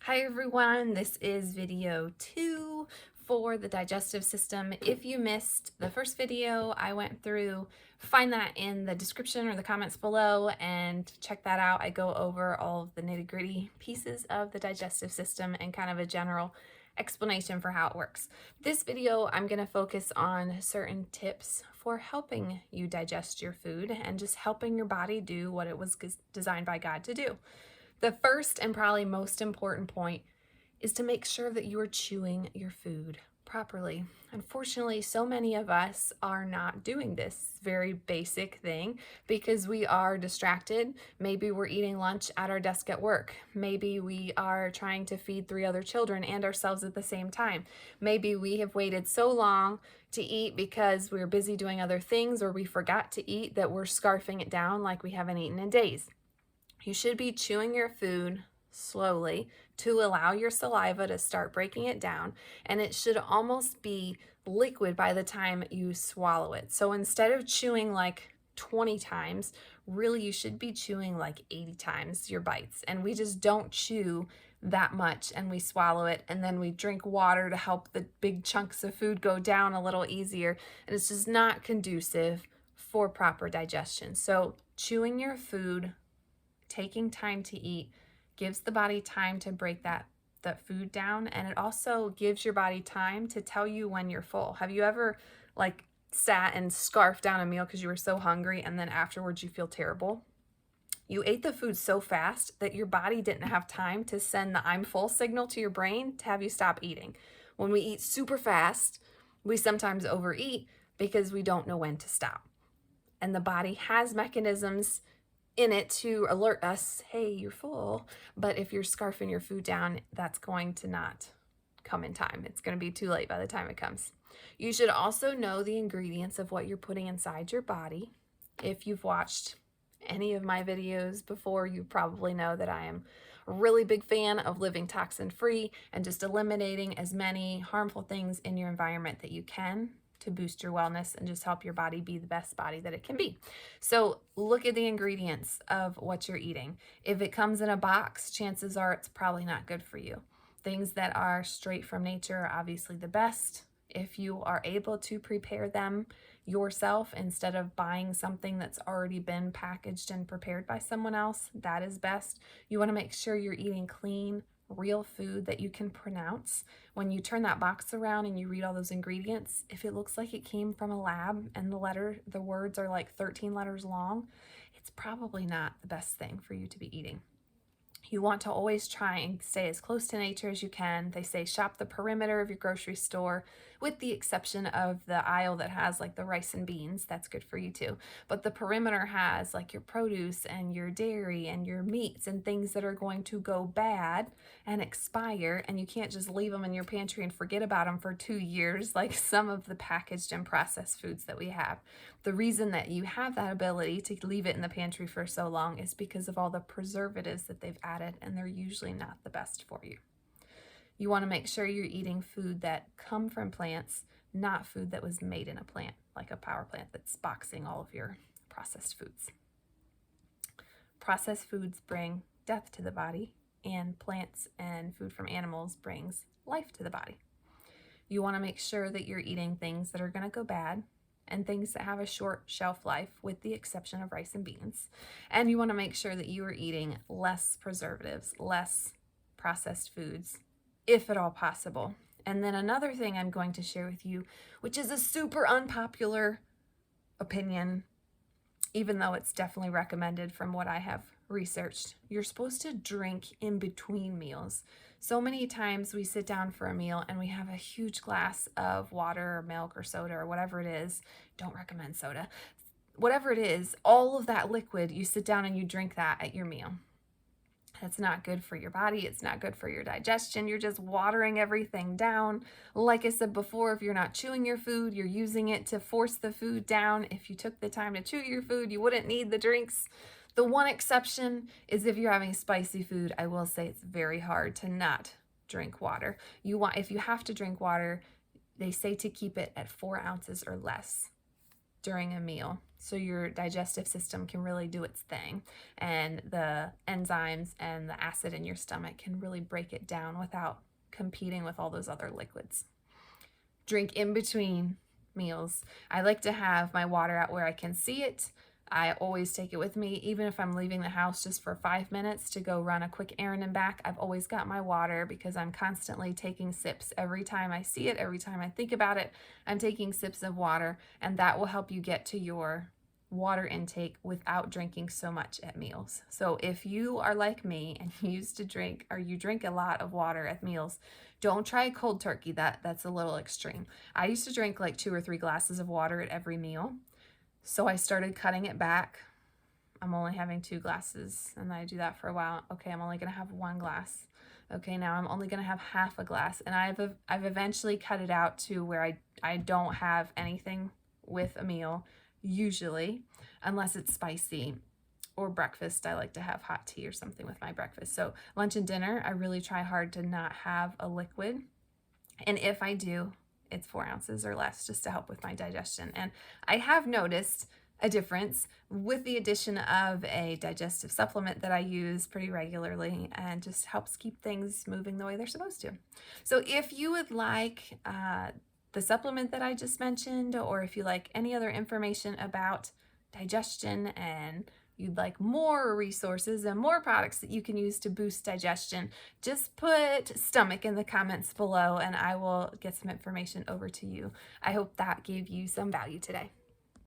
Hi everyone, this is video 2 for the digestive system. If you missed the first video I went through, find that in the description or the comments below and check that out. I go over all of the nitty-gritty pieces of the digestive system and kind of a general explanation for how it works. This video I'm going to focus on certain tips for helping you digest your food and just helping your body do what it was designed by God to do. The first and probably most important point is to make sure that you are chewing your food properly. Unfortunately, so many of us are not doing this very basic thing because we are distracted. Maybe we're eating lunch at our desk at work. Maybe we are trying to feed 3 other children and ourselves at the same time. Maybe we have waited so long to eat because we're busy doing other things, or we forgot to eat that we're scarfing it down like we haven't eaten in days. You should be chewing your food slowly to allow your saliva to start breaking it down, and it should almost be liquid by the time you swallow it. So instead of chewing like 20 times, really you should be chewing like 80 times your bites. And we just don't chew that much, and we swallow it, and then we drink water to help the big chunks of food go down a little easier, and it's just not conducive for proper digestion. So chewing your food, taking time to eat, gives the body time to break that food down, and it also gives your body time to tell you when you're full. Have you ever sat and scarfed down a meal because you were so hungry and then afterwards you feel terrible? You ate the food so fast that your body didn't have time to send the I'm full signal to your brain to have you stop eating. When we eat super fast, we sometimes overeat because we don't know when to stop. And the body has mechanisms in it to alert us, hey, you're full. But if you're scarfing your food down, that's going to not come in time. It's going to be too late by the time it comes. You should also know the ingredients of what you're putting inside your body. If you've watched any of my videos before, you probably know that I am a really big fan of living toxin-free and just eliminating as many harmful things in your environment that you can to boost your wellness and just help your body be the best body that it can be. So look at the ingredients of what you're eating. If it comes in a box, chances are it's probably not good for you. Things that are straight from nature are obviously the best. If you are able to prepare them yourself instead of buying something that's already been packaged and prepared by someone else, that is best. You want to make sure you're eating clean, real food that you can pronounce. When you turn that box around and you read all those ingredients, if it looks like it came from a lab and the words are like 13 letters long, it's probably not the best thing for you to be eating. You want to always try and stay as close to nature as you can. They say shop the perimeter of your grocery store, with the exception of the aisle that has like the rice and beans. That's good for you too. But the perimeter has like your produce and your dairy and your meats and things that are going to go bad and expire, and you can't just leave them in your pantry and forget about them for 2 years like some of the packaged and processed foods that we have. The reason that you have that ability to leave it in the pantry for so long is because of all the preservatives that they've added, and they're usually not the best for you. You want to make sure you're eating food that come from plants, not food that was made in a plant, like a power plant that's boxing all of your processed foods. Processed foods bring death to the body, and plants and food from animals brings life to the body. You want to make sure that you're eating things that are going to go bad and things that have a short shelf life, with the exception of rice and beans. And you want to make sure that you are eating less preservatives, less processed foods, if at all possible. And then another thing I'm going to share with you, which is a super unpopular opinion, even though it's definitely recommended from what I have researched. You're supposed to drink in between meals. So many times we sit down for a meal and we have a huge glass of water or milk or soda or whatever it is. Don't recommend soda. Whatever it is, all of that liquid, you sit down and you drink that at your meal. That's not good for your body. It's not good for your digestion. You're just watering everything down. Like I said before, if you're not chewing your food, you're using it to force the food down. If you took the time to chew your food, you wouldn't need the drinks. The one exception is if you're having spicy food. I will say it's very hard to not drink water. If you have to drink water, they say to keep it at 4 ounces or less during a meal. so your digestive system can really do its thing, and the enzymes and the acid in your stomach can really break it down without competing with all those other liquids. Drink in between meals. I like to have my water out where I can see it. I always take it with me, even if I'm leaving the house just for 5 minutes to go run a quick errand and back. I've always got my water because I'm constantly taking sips. Every time I see it, every time I think about it, I'm taking sips of water, and that will help you get to your water intake without drinking so much at meals. So if you are like me and you used to drink, or you drink a lot of water at meals, don't try cold turkey. That's a little extreme. I used to drink like 2 or 3 glasses of water at every meal. So I started cutting it back. I'm only having 2 glasses, and I do that for a while. Okay, I'm only gonna have 1 glass. Okay, now I'm only gonna have half a glass, and I've eventually cut it out to where I don't have anything with a meal, usually, unless it's spicy. Or breakfast, I like to have hot tea or something with my breakfast. So lunch and dinner, I really try hard to not have a liquid, and if I do, it's 4 ounces or less, just to help with my digestion. And I have noticed a difference with the addition of a digestive supplement that I use pretty regularly, and just helps keep things moving the way they're supposed to. So if you would like the supplement that I just mentioned, or if you like any other information about digestion, and you'd like more resources and more products that you can use to boost digestion, just put stomach in the comments below and I will get some information over to you. I hope that gave you some value today.